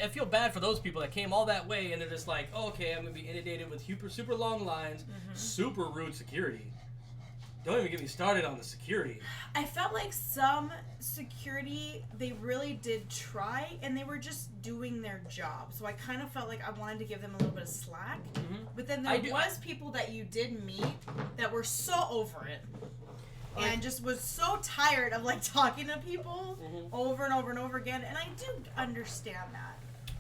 I feel bad for those people that came all that way and they're just like, oh, okay, I'm gonna be inundated with super long lines, super rude security. Don't even get me started on the security. I felt like some security, they really did try, and they were just doing their job. So I kind of felt like I wanted to give them a little bit of slack. But then there was people that you did meet that were so over it. And just was so tired of, like, talking to people over and over and over again. And I do understand that.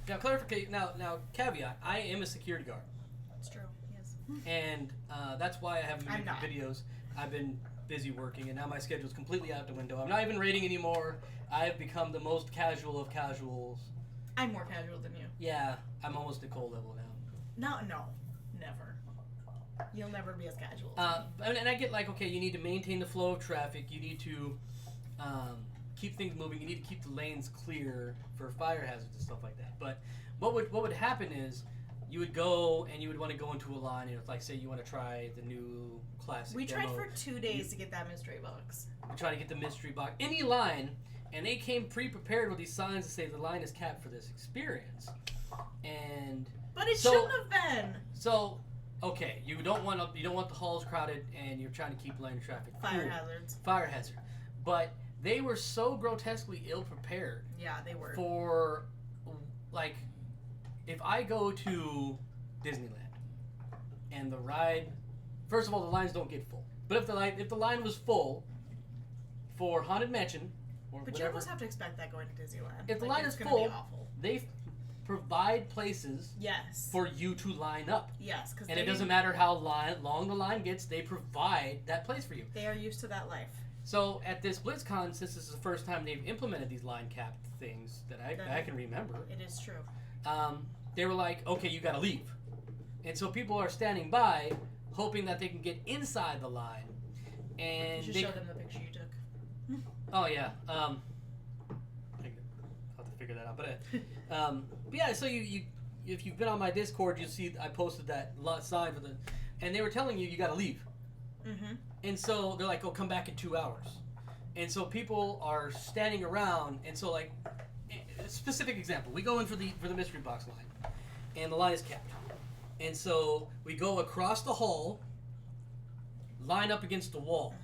Now, clarification. Now, caveat. I am a security guard. That's true. Yes. And that's why I haven't been making not. videos. I've been busy working, and now my schedule's completely out the window. I'm not even raiding anymore. I have become the most casual of casuals. I'm more casual than you. Yeah, I'm almost Nichole level now. No, never. You'll never be as casual. And I get like, okay, you need to maintain the flow of traffic. You need to keep things moving. You need to keep the lanes clear for fire hazards and stuff like that. But what would happen is you would go and you would want to go into a line, and like say you want to try the new classic. We demo. tried for 2 days to get that mystery box. We tried to get the mystery box, any line, and they came pre-prepared with these signs to say the line is capped for this experience. And but it shouldn't have been. So, okay, you don't want the halls crowded, and you're trying to keep lane traffic. Fire hazards. Fire hazard, but they were so grotesquely ill prepared. Yeah, they were. For like, if I go to Disneyland and the ride, first of all, the lines don't get full. But if the line was full for Haunted Mansion or but whatever, you almost have to expect that going to Disneyland. If the like, line is gonna full, be awful. they provide places for you to line up. Yes, because it doesn't matter how long the line gets, they provide that place for you. They are used to that life. So at this Blizzcon, since this is the first time they've implemented these line cap things that I can remember, it is true. They were like, okay, you got to leave. And so people are standing by, hoping that they can get inside the line. And you should show them the picture you took. Oh, yeah. I'll have to figure that out. But yeah, so you if you've been on my Discord, you'll see I posted that sign for and they were telling you got to leave. And so they're like, oh, come back in 2 hours. And so people are standing around, and so like, a specific example, we go in for the mystery box line, and the line is kept. And so we go across the hall, line up against the wall,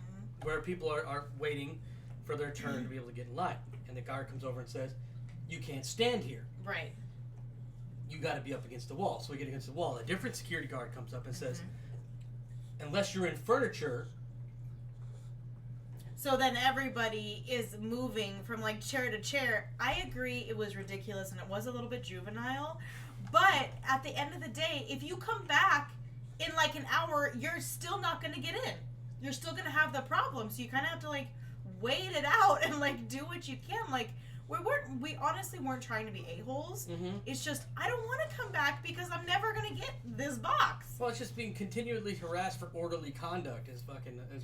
where people are waiting for their turn to be able to get in line. And the guard comes over and says, you can't stand here. Right. You got to be up against the wall. So we get against the wall. A different security guard comes up and says, unless you're in furniture. So then everybody is moving from like chair to chair. I agree it was ridiculous and it was a little bit juvenile. But at the end of the day, if you come back in like an hour, you're still not going to get in. You're still going to have the problem. So you kind of have to like wait it out and like do what you can. Like we honestly weren't trying to be a-holes. It's just, I don't want to come back because I'm never going to get this box. Well, it's just being continually harassed for orderly conduct is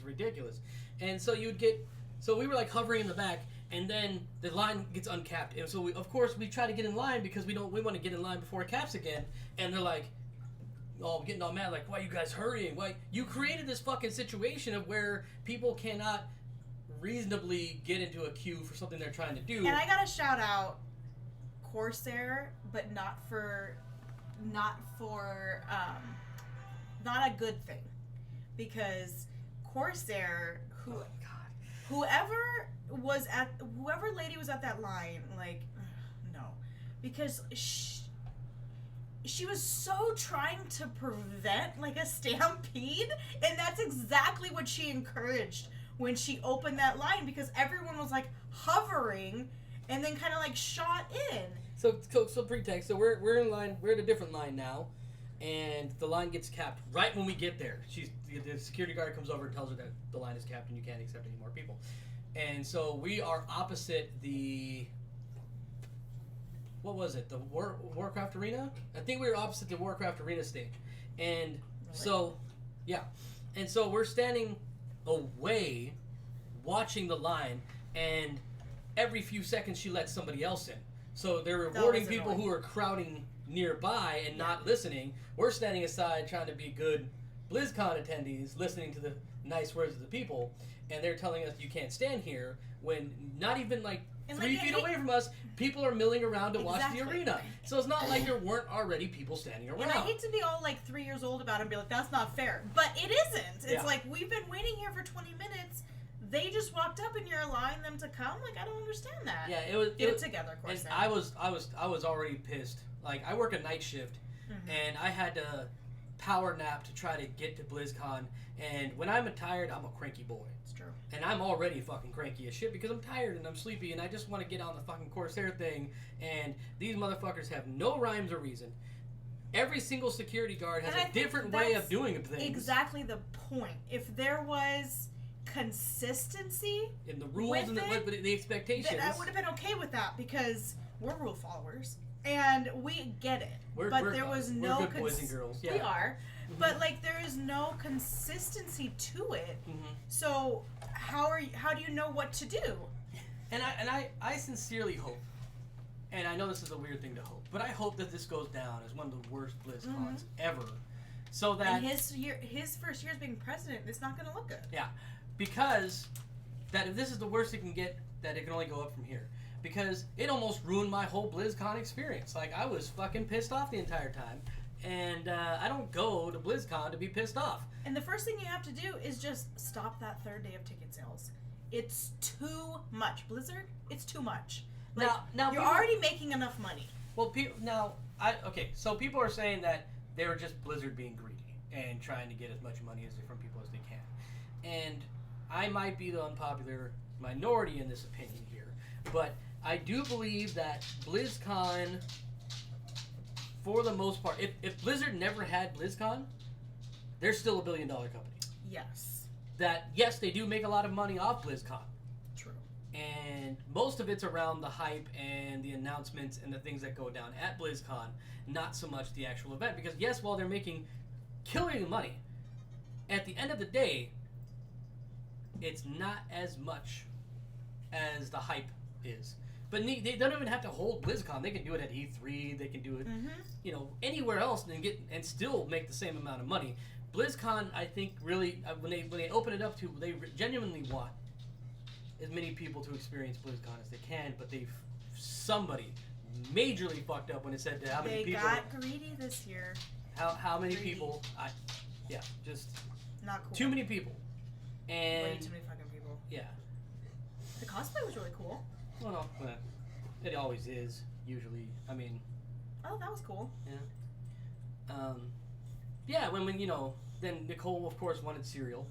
ridiculous. And so we were like hovering in the back, and then the line gets uncapped. And so of course we try to get in line because we want to get in line before it caps again. And they're like, getting all mad, like, why are you guys hurrying? Why you created this fucking situation of where people cannot reasonably get into a queue for something they're trying to do. And I gotta shout out Corsair, but not a good thing, because Corsair, whoever lady was at that line, like, no, because she was so trying to prevent like a stampede, and that's exactly what she encouraged when she opened that line, because everyone was like hovering and then kind of like shot in. So pretext. So we're in line. We're at a different line now, and the line gets capped right when we get there. The security guard comes over and tells her that the line is capped and you can't accept any more people. And so we are opposite the. What was it? The Warcraft Arena? I think we were opposite the Warcraft Arena stage, and so yeah, and so we're standing away watching the line, and every few seconds she lets somebody else in, so they're rewarding people who are crowding nearby and not listening. We're standing aside trying to be good BlizzCon attendees, listening to the nice words of the people, and they're telling us you can't stand here when not even like And 3 like, feet away from us, people are milling around to watch the arena. So it's not like there weren't already people standing around. And I hate to be all like 3 years old about it and be like, that's not fair. But it isn't. It's like, we've been waiting here for 20 minutes. They just walked up and you're allowing them to come? Like, I don't understand that. Yeah, it was... Get it together, of course. I was already pissed. Like, I work a night shift, and I had to power nap to try to get to BlizzCon. And when I'm tired, I'm a cranky boy. It's true. And I'm already fucking cranky as shit because I'm tired and I'm sleepy and I just want to get on the fucking Corsair thing. And these motherfuckers have no rhymes or reason. Every single security guard has a different way of doing things. Exactly the point. If there was consistency in the rules and the expectations, then I would have been okay with that because we're rule followers and we get it. But there was no good boys and girls. Yeah. We are. But like there is no consistency to it. So how do you know what to do? And I sincerely hope, and I know this is a weird thing to hope, but I hope that this goes down as one of the worst BlizzCons ever. So that and his first year as being president, it's not going to look good. Yeah, because that if this is the worst it can get, that it can only go up from here. Because it almost ruined my whole BlizzCon experience. Like I was fucking pissed off the entire time. And I don't go to BlizzCon to be pissed off. And the first thing you have to do is just stop that third day of ticket sales. It's too much. Blizzard, it's too much. Like, now you're already making enough money. Well, so people are saying that they were just Blizzard being greedy and trying to get as much money from people as they can. And I might be the unpopular minority in this opinion here, but I do believe that BlizzCon, for the most part, if Blizzard never had BlizzCon, they're still $1 billion company. Yes. Yes, they do make a lot of money off BlizzCon. True. And most of it's around the hype and the announcements and the things that go down at BlizzCon, not so much the actual event. Because yes, while they're making killing money, at the end of the day, it's not as much as the hype is. But they don't even have to hold BlizzCon. They can do it at E3. They can do it, anywhere else and still make the same amount of money. BlizzCon, I think, really when they open it up to, they genuinely want as many people to experience BlizzCon as they can. But somebody majorly fucked up when it said how many people. They got greedy this year. How many people? Just not cool. Too many people. And way too many fucking people. Yeah. The cosplay was really cool. Well, no, it always is, usually. I mean... Oh, that was cool. Yeah. When then Nichole, of course, wanted cereal.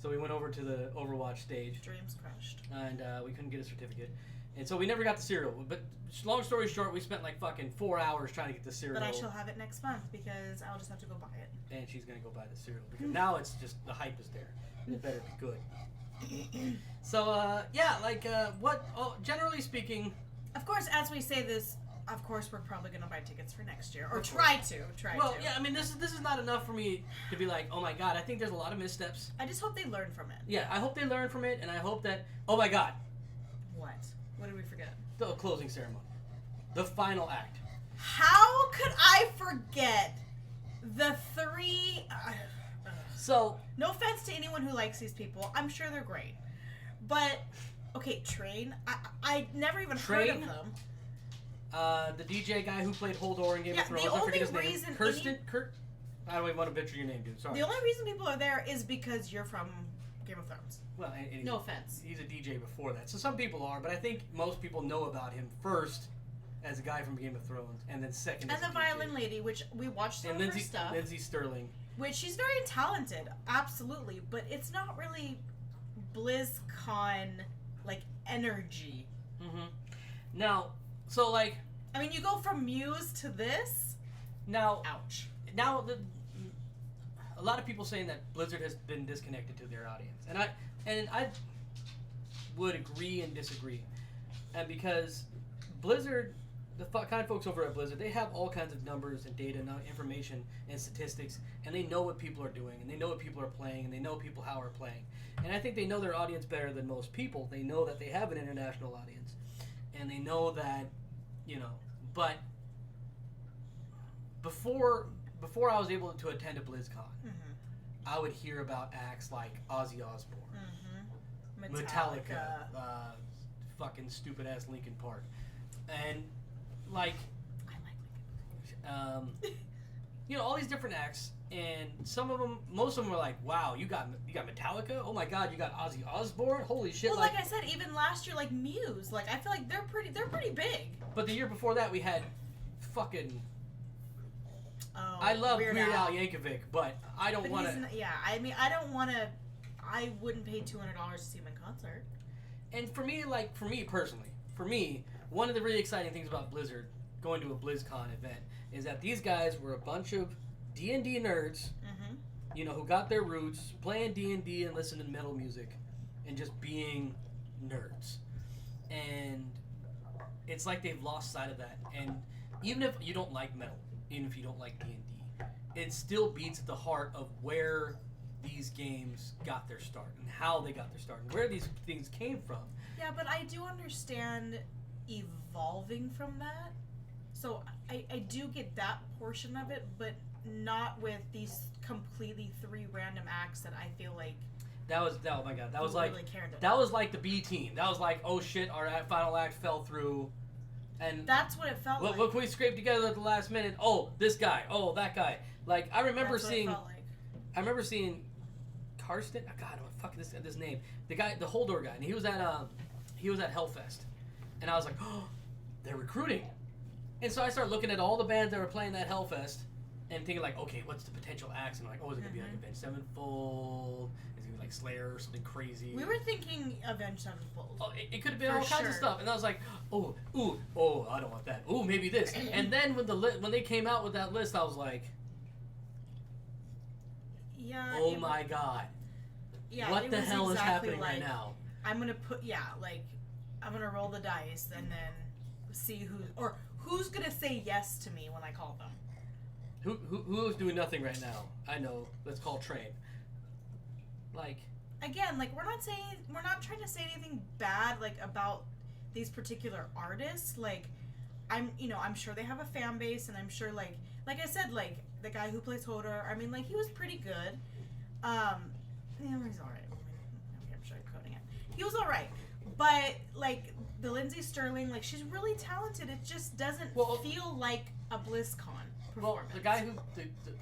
So we went over to the Overwatch stage. Dreams crushed. And we couldn't get a certificate. And so we never got the cereal. But long story short, we spent like fucking 4 hours trying to get the cereal. But I shall have it next month because I'll just have to go buy it. And she's going to go buy the cereal. Because now it's just, the hype is there. And it better be good. So, generally speaking... Of course, as we say this, of course we're probably going to buy tickets for next year. Or try to. Well, yeah, I mean, this is not enough for me to be like, oh my god, I think there's a lot of missteps. I just hope they learn from it. Yeah, I hope they learn from it, and I hope that... Oh my god. What? What did we forget? The closing ceremony. The final act. How could I forget the three... So... No offense to anyone who likes these people. I'm sure they're great. But, okay, Train. I never even heard of them. The DJ guy who played Holdor in Game of Thrones. I forget his name. Kurt? I don't even want to butcher your name, dude. Sorry. The only reason people are there is because you're from Game of Thrones. Well, no offense. He's a DJ before that. So some people are, but I think most people know about him first as a guy from Game of Thrones, and then second as the violin lady, which we watched some of her stuff. Lindsay Sterling. Which she's very talented, absolutely, but it's not really BlizzCon like energy. Now, so like, I mean, you go from Muse to this. Now, ouch. Now a lot of people saying that Blizzard has been disconnected to their audience, and I would agree and disagree, and because Blizzard. The kind folks over at Blizzard, they have all kinds of numbers and data and information and statistics, and they know what people are doing, and they know what people are playing, and they know people how are playing. And I think they know their audience better than most people. They know that they have an international audience, and they know that, but before I was able to attend a BlizzCon, I would hear about acts like Ozzy Osbourne, Metallica, fucking stupid ass Linkin Park, and like, I like Linkin you know, all these different acts, and most of them were like, wow, you got Metallica, oh my god, you got Ozzy Osbourne, holy shit. Well, like I said, even last year, like Muse, like I feel like they're pretty big. But the year before that, we had fucking. Oh, I love Weird Al Yankovic, but I don't want to. Yeah, I mean, I don't want to. I wouldn't pay $200 to see him in concert. And for me personally, one of the really exciting things about Blizzard going to a BlizzCon event is that these guys were a bunch of D&D nerds, you know, who got their roots playing D&D and listening to metal music and just being nerds. And it's like they've lost sight of that. And even if you don't like metal, even if you don't like D&D, it still beats at the heart of where these games got their start and how they got their start and where these things came from. Yeah, but I do understand evolving from that. So I do get that portion of it, but not with these completely 3 random acts that I feel like oh my god, that was like really that was like the B team. That was like, oh shit, our final act fell through, and that's what it felt like. Look, we scraped together at the last minute. Oh, this guy. Oh, that guy. Like I remember seeing. I remember seeing Karsten. Oh, god, I'm fucking this name. The guy, the Holdor guy, and he was at Hellfest, and I was like, oh, they're recruiting. And so I started looking at all the bands that were playing that Hellfest and thinking like, okay, what's the potential acts? And I'm like, oh, is it going to be like Avenged Sevenfold? Is it going to be like Slayer or something crazy? We were thinking Avenged Sevenfold. Oh, it could have been all kinds of stuff. And I was like, oh, I don't want that. Oh, maybe this. And then when they came out with that list, I was like, yeah. Oh my god. Yeah. What the hell is happening like, right now? I'm going to roll the dice and then see who's going to say yes to me when I call them. Who's doing nothing right now? I know. Let's call Train. Like again, like we're not trying to say anything bad like about these particular artists. Like I'm sure they have a fan base, and I'm sure like I said, like the guy who plays Hodor, I mean, like he was pretty good. He's all right. I'm sugarcoating it. He was all right, but like the Lindsay Sterling, like she's really talented. It just doesn't feel like a BlizzCon. Well, the guy who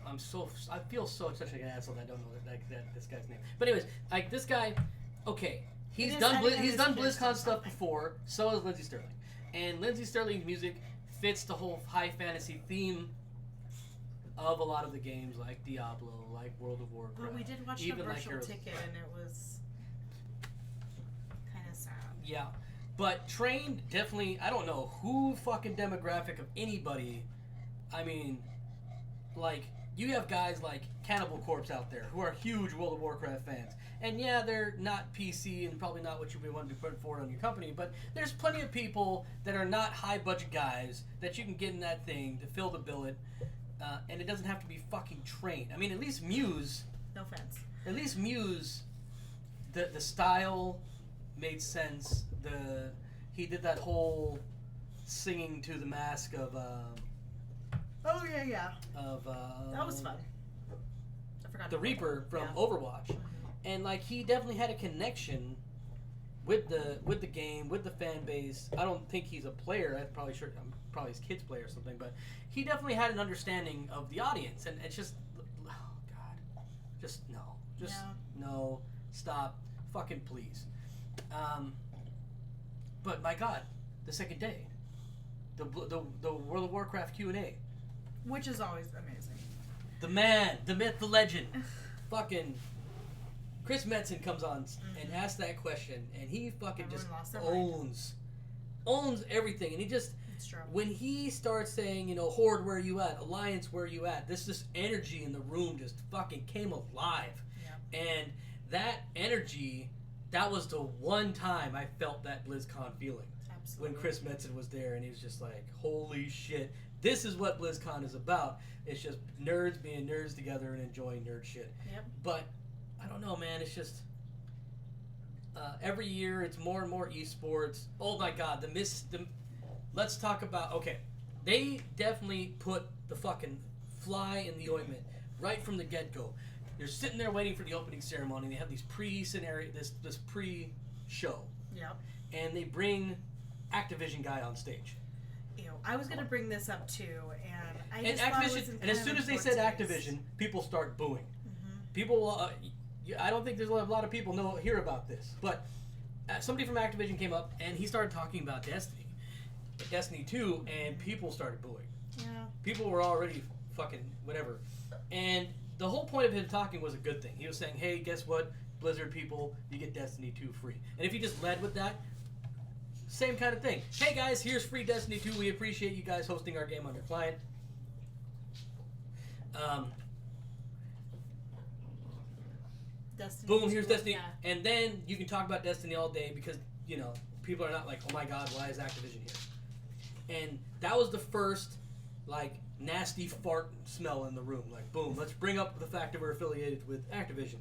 I feel such like an asshole that I don't know that this guy's name. But anyways, like this guy, okay, he's done BlizzCon stuff before. So has Lindsay Sterling, and Lindsay Sterling's music fits the whole high fantasy theme of a lot of the games, like Diablo, like World of Warcraft. But we did watch the virtual ticket, and it was kind of sad. Yeah, but Train definitely. I don't know who fucking demographic of anybody. I mean, like, you have guys like Cannibal Corpse out there who are huge World of Warcraft fans. And yeah, they're not PC and probably not what you would want to be putting forward on your company, but there's plenty of people that are not high-budget guys that you can get in that thing to fill the billet, and it doesn't have to be fucking Train. I mean, at least Muse... No offense. At least Muse, the style made sense. He did that whole singing to the mask of... Oh yeah. Of that was fun. I forgot the Reaper from Overwatch, and like he definitely had a connection with the game, with the fan base. I don't think he's a player. I'm probably his kid's player or something, but he definitely had an understanding of the audience, and it's just, oh god, no, stop, fucking please. But my god, the second day, the World of Warcraft Q&A. Which is always amazing. The man, the myth, the legend. Fucking Chris Metzen comes on and asks that question, and he fucking Everyone just owns everything. And he just, when he starts saying, Horde, where are you at? Alliance, where are you at? This energy in the room just fucking came alive. Yeah. And that energy, that was the one time I felt that BlizzCon feeling. Absolutely. When Chris Metzen was there, and he was just like, holy shit. This is what BlizzCon is about. It's just nerds being nerds together and enjoying nerd shit. Yep. But I don't know, man. It's just every year it's more and more esports. Oh my god, let's talk about. Okay, they definitely put the fucking fly in the ointment right from the get-go. They're sitting there waiting for the opening ceremony. They have these pre-scenario, this pre-show. Yep. and they bring Activision guy on stage. Ew, I was gonna bring this up too, and I And just thought it was Activision, and as soon as they said Activision, people start booing. People, I don't think there's a lot of people hear about this, but somebody from Activision came up and he started talking about Destiny 2, and people started booing. Yeah. People were already fucking whatever, and the whole point of him talking was a good thing. He was saying, "Hey, guess what, Blizzard people, you get Destiny 2 free." And if he just led with that, same kind of thing. "Hey guys, here's free Destiny 2. We appreciate you guys hosting our game on your client." Destiny Boom, here's 2, Destiny. yeah. And then you can talk about Destiny all day because, people are not like, "Oh my god, why is Activision here?" And that was the first, nasty fart smell in the room. Like, boom, let's bring up the fact that we're affiliated with Activision.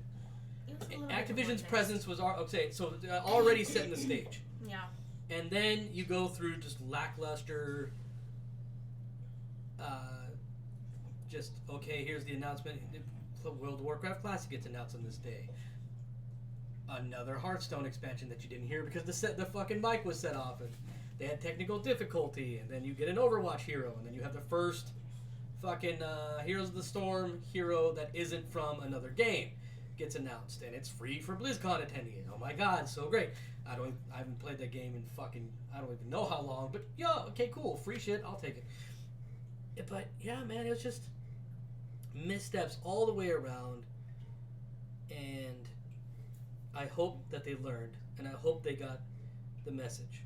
Activision's presence was already setting the stage. Yeah. And then you go through just lackluster, here's the announcement. The World of Warcraft Classic gets announced on this day. Another Hearthstone expansion that you didn't hear because the fucking mic was set off and they had technical difficulty. And then you get an Overwatch hero, and then you have the first fucking Heroes of the Storm hero that isn't from another game gets announced, and it's free for BlizzCon attendees. Oh my god, so great! I haven't played that game in fucking I don't even know how long, but yeah, okay, cool, free shit, I'll take it. But yeah, man, it was just missteps all the way around, and I hope that they learned, and I hope they got the message.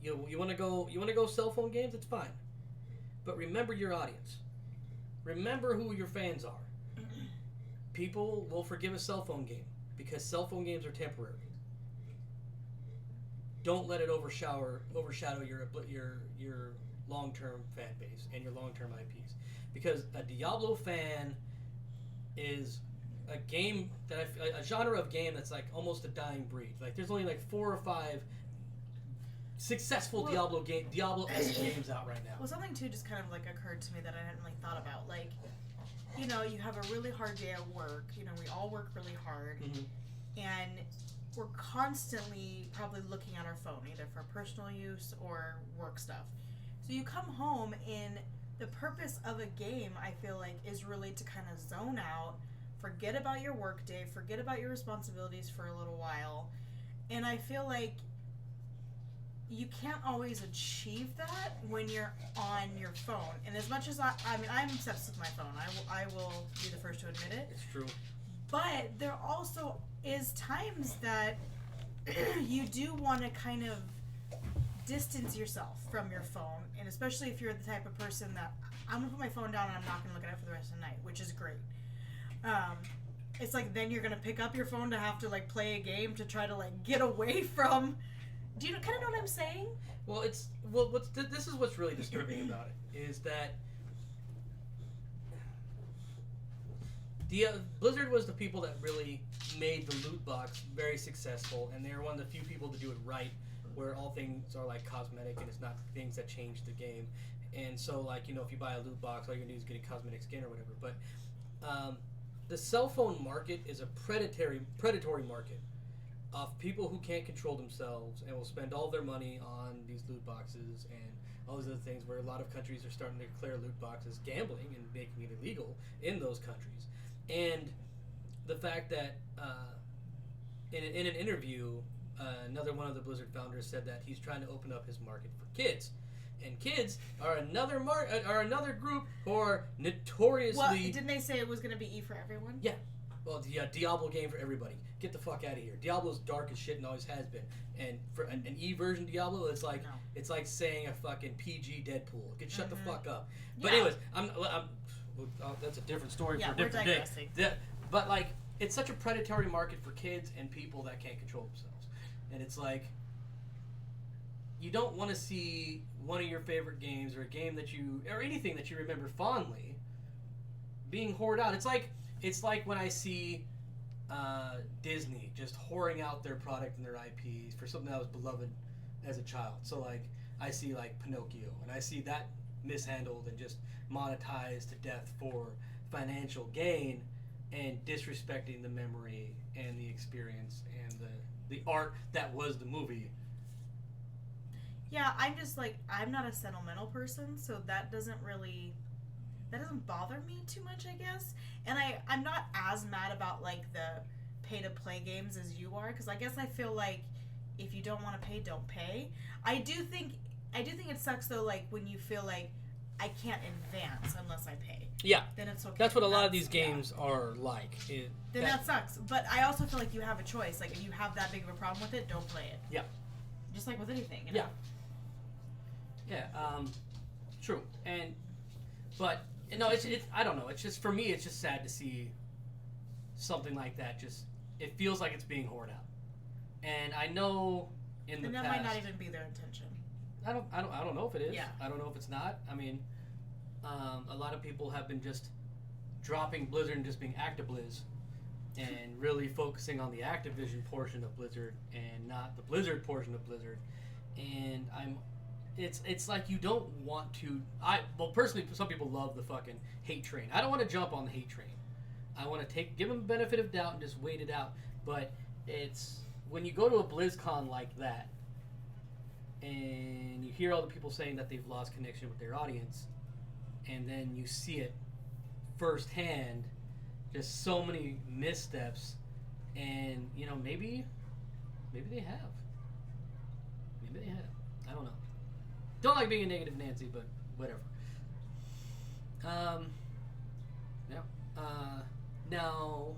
You want to go cell phone games? It's fine, but remember your audience. Remember who your fans are. People will forgive a cell phone game because cell phone games are temporary. Don't let it overshadow your long-term fan base and your long-term IPs. Because a Diablo fan is a genre of game that's like almost a dying breed. Like there's only like 4 or 5 successful Diablo-esque games out right now. Well, something too just kind of like occurred to me that I hadn't really thought about. Like, you have a really hard day at work. We all work really hard, and we're constantly probably looking at our phone, either for personal use or work stuff. So you come home, and the purpose of a game, I feel like, is really to kind of zone out, forget about your work day, forget about your responsibilities for a little while, and I feel like you can't always achieve that when you're on your phone. And as much as I'm obsessed with my phone. I will be the first to admit it. It's true. But there also is times that you do want to kind of distance yourself from your phone. And especially if you're the type of person that I'm going to put my phone down and I'm not going to look at it for the rest of the night, which is great. It's like then you're going to pick up your phone to have to play a game to try to get away from... Do you kind of know what I'm saying? Well, this is what's really disturbing about it is that Blizzard was the people that really made the loot box very successful, and they were one of the few people to do it right, where all things are cosmetic and it's not things that change the game. And so if you buy a loot box, all you're gonna do is get a cosmetic skin or whatever. But the cell phone market is a predatory market of people who can't control themselves and will spend all their money on these loot boxes and all these other things, where a lot of countries are starting to declare loot boxes gambling and making it illegal in those countries. And the fact that in an interview, another one of the Blizzard founders said that he's trying to open up his market for kids. And kids are another group who are notoriously... Well, didn't they say it was going to be E for everyone? Yeah. Well, Diablo game for everybody. Get the fuck out of here. Diablo's dark as shit and always has been. And for an E version Diablo, it's like saying a fucking PG Deadpool. It can shut the fuck up. But anyways, that's a different story for a different day. But it's such a predatory market for kids and people that can't control themselves. And it's you don't want to see one of your favorite games or a game or anything that you remember fondly being hoarded out. It's like when I see Disney just whoring out their product and their IPs for something that was beloved as a child. So I see Pinocchio, and I see that mishandled and just monetized to death for financial gain and disrespecting the memory and the experience and the art that was the movie. Yeah, I'm just like, I'm not a sentimental person, so that doesn't bother me too much, I guess. And I'm not as mad about like the pay to play games as you are, because I guess I feel like if you don't want to pay, don't pay. I do think it sucks though, like when you feel like I can't advance unless I pay. Yeah, then it's okay. That's what a lot of these games are like. Then that sucks. But I also feel like you have a choice. Like if you have that big of a problem with it, don't play it. Yeah. Just like with anything. You know? Yeah. Yeah. True. But no, it's I don't know. It's just for me, it's just sad to see something like that. Just it feels like it's being hoarded out. And I know in the past, that might not even be their intention. I don't know if it is. Yeah. I don't know if it's not. I mean, a lot of people have been just dropping Blizzard and just being ActiBlizz, and really focusing on the Activision portion of Blizzard and not the Blizzard portion of Blizzard. And it's like you don't want to. Well, personally, some people love the fucking hate train. I don't want to jump on the hate train. I want to give them the benefit of doubt and just wait it out. But it's when you go to a BlizzCon like that, and you hear all the people saying that they've lost connection with their audience, and then you see it firsthand, just so many missteps, and maybe they have. Maybe they have. I don't know. Don't like being a negative Nancy, but whatever. Yeah. Now,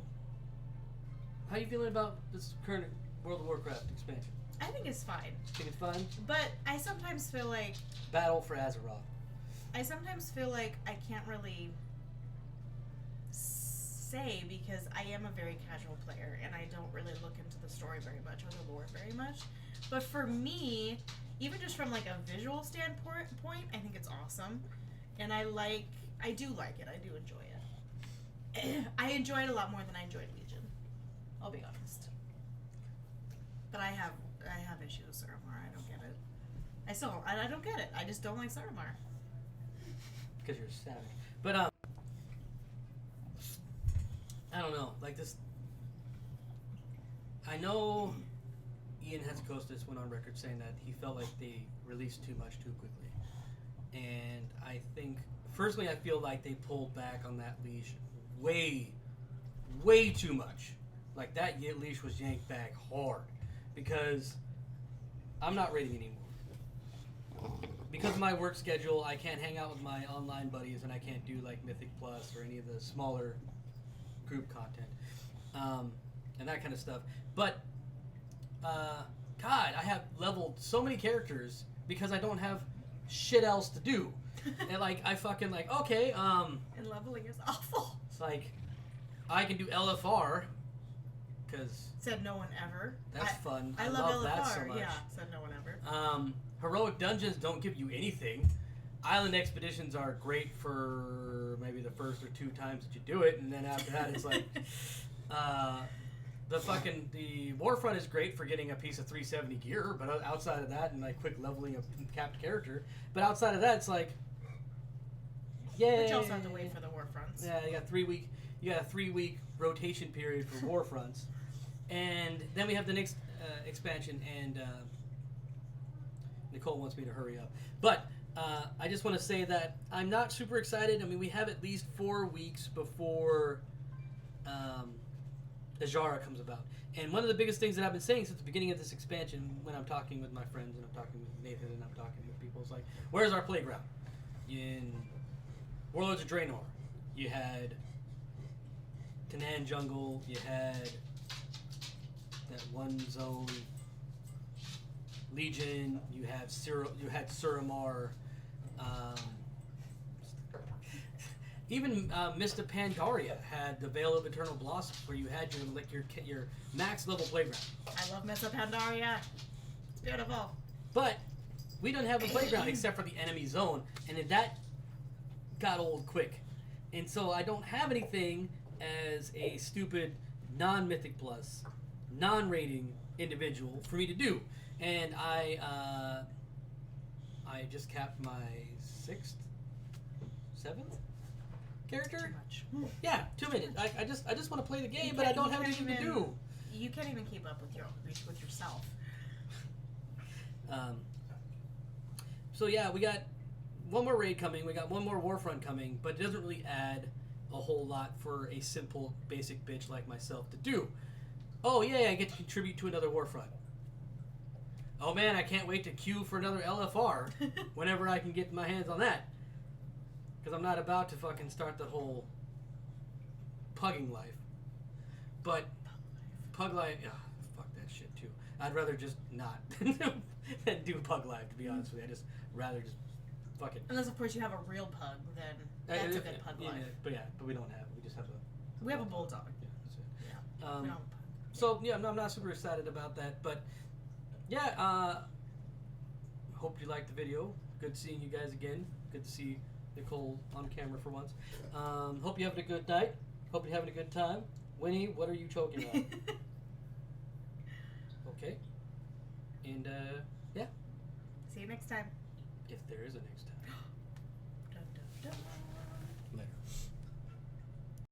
how are you feeling about this current World of Warcraft expansion? I think it's fine. Think it's fun? But I sometimes feel like... Battle for Azeroth. I sometimes feel like I can't really say, because I am a very casual player and I don't really look into the story very much or the lore very much. But for me, even just from like a visual standpoint, I think it's awesome. And I do like it. I do enjoy it. I enjoy it a lot more than I enjoyed Legion. I'll be honest. But I have issues with Suramar. I don't get it. I don't get it. I just don't like Suramar. Because you're a savage. But I don't know. Like this, I know Ian Hatzakostas went on record saying that he felt like they released too much too quickly, and I think personally I feel like they pulled back on that leash way too much. Like that leash was yanked back hard, because I'm not raiding anymore. Because of my work schedule, I can't hang out with my online buddies, and I can't do like Mythic Plus or any of the smaller group content, and that kind of stuff. But God, I have leveled so many characters because I don't have shit else to do. And like I fucking like okay, and leveling is awful. It's like I can do LFR because said no one ever. That's fun. I love LFR. That so much. Yeah, said no one ever. Heroic dungeons don't give you anything. Island expeditions are great for maybe the first or two times that you do it, and then after that it's like the Warfront is great for getting a piece of 370 gear, but outside of that and like quick leveling a capped character, but outside of that it's like yay. But you also have to wait for the Warfronts. Yeah, you got a 3-week rotation period for Warfronts, and then we have the next expansion, and Nichole wants me to hurry up, but. I just want to say that I'm not super excited. I mean, we have at least 4 weeks before Azshara comes about. And one of the biggest things that I've been saying since the beginning of this expansion, when I'm talking with my friends and I'm talking with Nathan and I'm talking with people, is like, where's our playground? In Warlords of Draenor, you had Tanan Jungle, you had that one zone, Legion, you had Suramar, even Mist of Pandaria had the Veil of Eternal Blossoms, where you had your max level playground. I love Mist of Pandaria. It's beautiful. But we don't have a playground except for the enemy zone, and that got old quick. And so I don't have anything as a stupid non-Mythic Plus, non-rating individual for me to do. And I just capped my 6th, 7th character. Too much. Yeah, 2 minutes. I just want to play the game, but I don't have anything to do. You can't even keep up with yourself. So yeah, we got one more raid coming. We got one more Warfront coming, but it doesn't really add a whole lot for a simple, basic bitch like myself to do. Oh yeah, I get to contribute to another Warfront. Oh man, I can't wait to queue for another LFR whenever I can get my hands on that. Because I'm not about to fucking start the whole pugging life. But pug life, fuck that shit too. I'd rather just not than do pug life, to be honest with you. I'd just rather just fuck it. Unless of course you have a real pug, then that's a good pug life. But we don't have. We just have a. We have a bulldog. Yeah, that's it. Yeah. We don't have a pug. So yeah, I'm not super excited about that, but yeah. Hope you liked the video. Good seeing you guys again. Good to see Nichole on camera for once. Hope you're having a good night. Hope you're having a good time. Winnie, what are you choking on? Okay. And yeah. See you next time. If there is a next time.